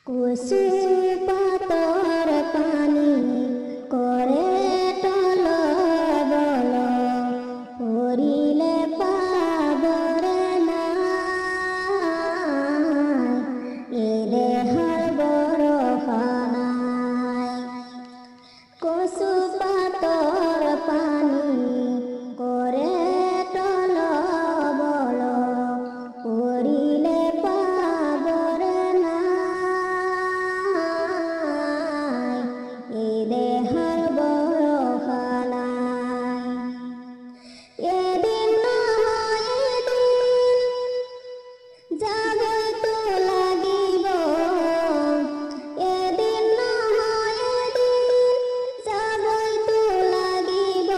কুসুম পাতর পানি করে টলবল পরিলে পাবরে না এ দেহর বরফানায় কুসুম পাতর পানি করে টলবল পরিলে পাবরে না এ দেহর বরফানায় এদিন নহয় এদিন যাবত লাগিব এদিন নহয় এদিন যাবত লাগিব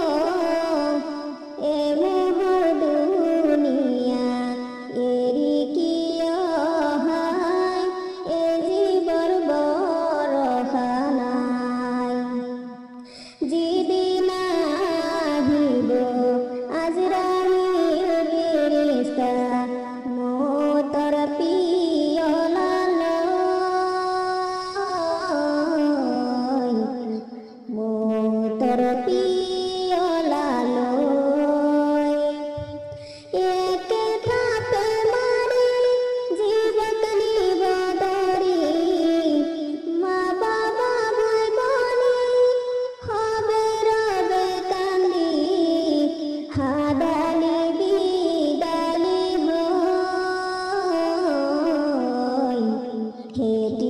এ মোহৰ দুনিয়া এৰি কিয় হয় এ জীৱৰ ভৰসা নাই যিদিনা আহিব আজৰাইল ফেৰিস্তা মৌতৰ পিয়লালৈ মৌতৰ পিয়লালৈ একে থাপে মাৰি জীৱক নিব ধৰি মা বাবা ভাই ভনী হবে ৰবে কান্দি হাদালি বিদালি হৈ খেতি